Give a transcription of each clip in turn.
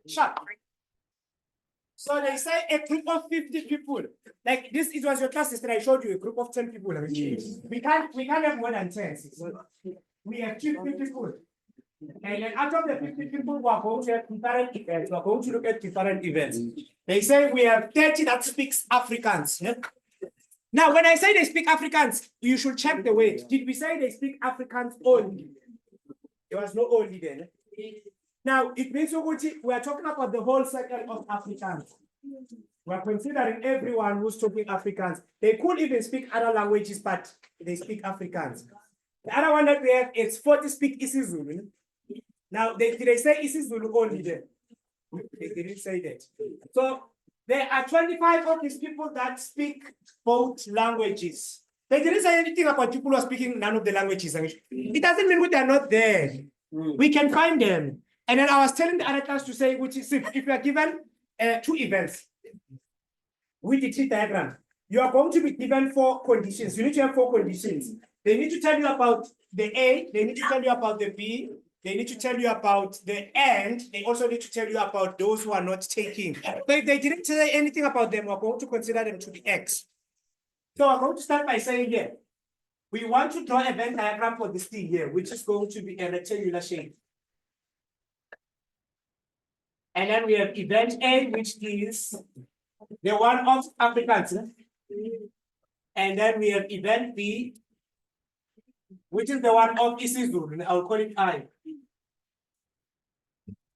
Sharp. So they say a group of 50 people. Like this, it was your class yesterday. I showed you a group of 10 people. We can't have more than 10. We have 50 people. And then out of the 50 people, we are going to have different events. We are going to look at different events. They say we have 30 that speaks Afrikaans. Yeah? Now, when I say they speak Afrikaans, you should check the word. Did we say they speak Afrikaans only? There was no only then. Now, it means we are talking about the whole circle of Afrikaans. We are considering everyone who's talking Afrikaans. They could even speak other languages, but they speak Afrikaans. The other one that we have is 40 speak isiZulu. Now, did they say isiZulu only there? They didn't say that. So, there are 25 of these people that speak both languages. They didn't say anything about people who are speaking none of the languages. It doesn't mean they are not there. We can find them. And then I was telling the other class to say, which is if you are given 2 events with the tree diagram, you are going to be given 4 conditions. You need to have 4 conditions. They need to tell you about the A, they need to tell you about the B, they need to tell you about the and, they also need to tell you about those who are not taking. But if they didn't say anything about them, we're going to consider them to be X. So I'm going to start by saying here, we want to draw a Venn diagram for this thing here, which is going to be a rectangular shape. And then we have event A, which is the one of Afrikaans. And then we have event B, which is the one of isiZulu. I'll call it I.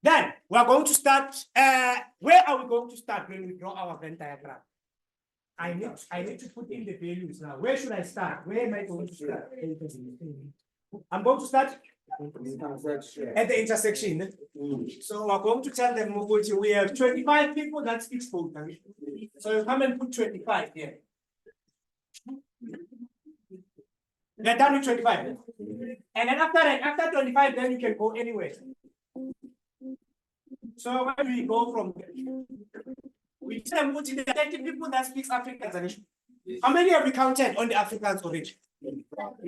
Then we're going to start. Where are we going to start when we draw our Venn diagram? I need to put in the values now. Where should I start? Where am I going to start? I'm going to start at the intersection. So we're going to tell them we have 25 people that speak both. So you come and put 25 here. They're done with 25. And then after 25, then you can go anywhere. So where do we go from there? We tell them the 30 people that speak Afrikaans. How many have we counted on the Afrikaans already?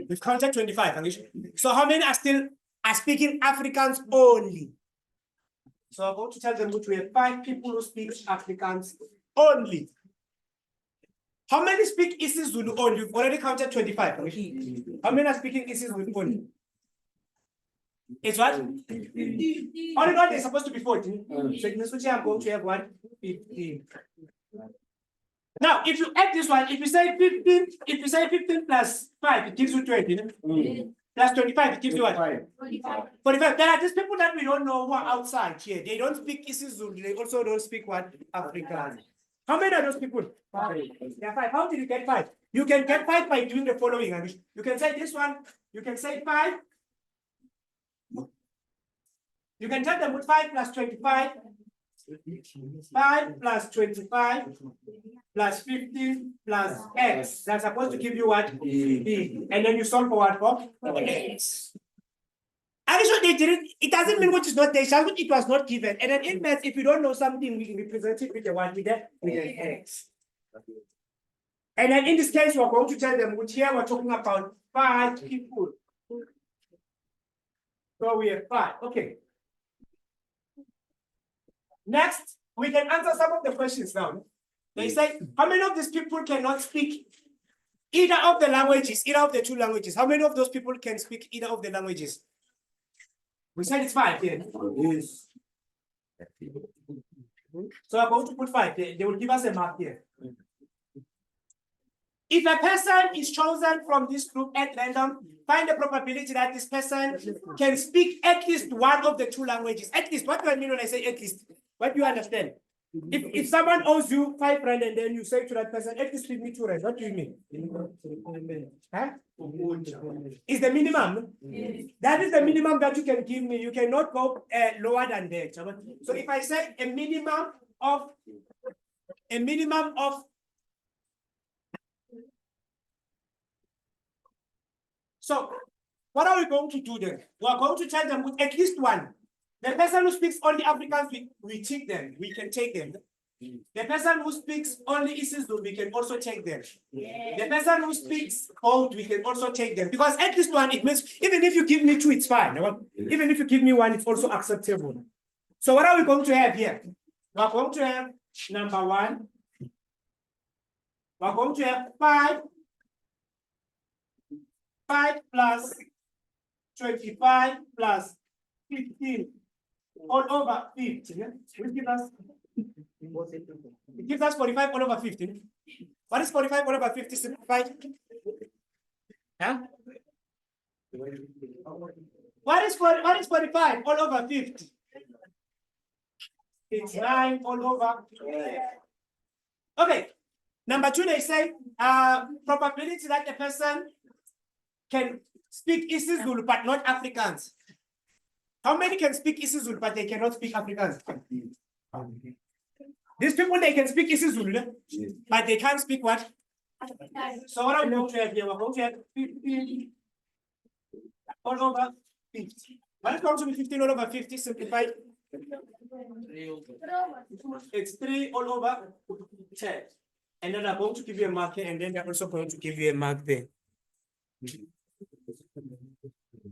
We've counted 25. So how many are speaking Afrikaans only? So I'm going to tell them we have 5 people who speak Afrikaans only. How many speak isiZulu only? We've already counted 25. How many are speaking isiZulu only? It's what? Only not is supposed to be 14. So it means I'm going to have 15. Now, if you add this one, if you say 15 plus 5, it gives you 20. Plus 25, it gives you what? 45. There are these people that we don't know who are outside here. They don't speak isiZulu. They also don't speak what? Afrikaans. How many are those people? 5. Yeah, 5. How did you get 5? You can get 5 by doing the following. You can say this one. You can say 5. You can tell them with 5 plus 25. 5 plus 25 plus 15 plus X. That's supposed to give you what? B. And then you solve for what? For X. Actually, they didn't. It doesn't mean what is not there. It was not given. And then in maths, if you don't know something, we can represent it with the what? With the X. And then in this case, we're going to tell them, which here we're talking about 5 people. So we have 5. Okay. Next, we can answer some of the questions now. They say, how many of these people cannot speak either of the languages, either of the 2 languages? How many of those people can speak either of the languages? We said it's 5 here. Yes. So I'm going to put 5. They will give us a mark here. If a person is chosen from this group at random, find the probability that this person can speak at least one of the 2 languages. At least, what do I mean when I say at least? What do you understand? If someone owes you 5 rand and then you say to that person, at least give me 2 rand, what do you mean? Huh? Is the minimum? Yes. That is the minimum that you can give me. You cannot go lower than that. So if I say a minimum of so what are we going to do then? We are going to tell them with at least one. The person who speaks only Afrikaans, we take them. We can take them. The person who speaks only isiZulu, we can also take them. Yeah. The person who speaks both, we can also take them. Because at least one, it means even if you give me 2, it's fine. Even if you give me 1, it's also acceptable. So what are we going to have here? We're going to have number 1. We're going to have 5 plus 25 plus 15 all over 50. Yeah? Which gives us, it gives us 45 all over 50. What is 45 all over 50 simplified? Huh? What is 45 all over 50? It's 9 all over. Okay. Number 2, they say probability that a person can speak isiZulu but not Afrikaans. How many can speak isiZulu but they cannot speak Afrikaans? These people, they can speak isiZulu, but they can't speak what? So what are we going to have here? We're going to have 15 all over 50. What is going to be 15 all over 50 simplified? It's 3 all over 10. And then I'm going to give you a marker, and then they're also going to give you a mark there.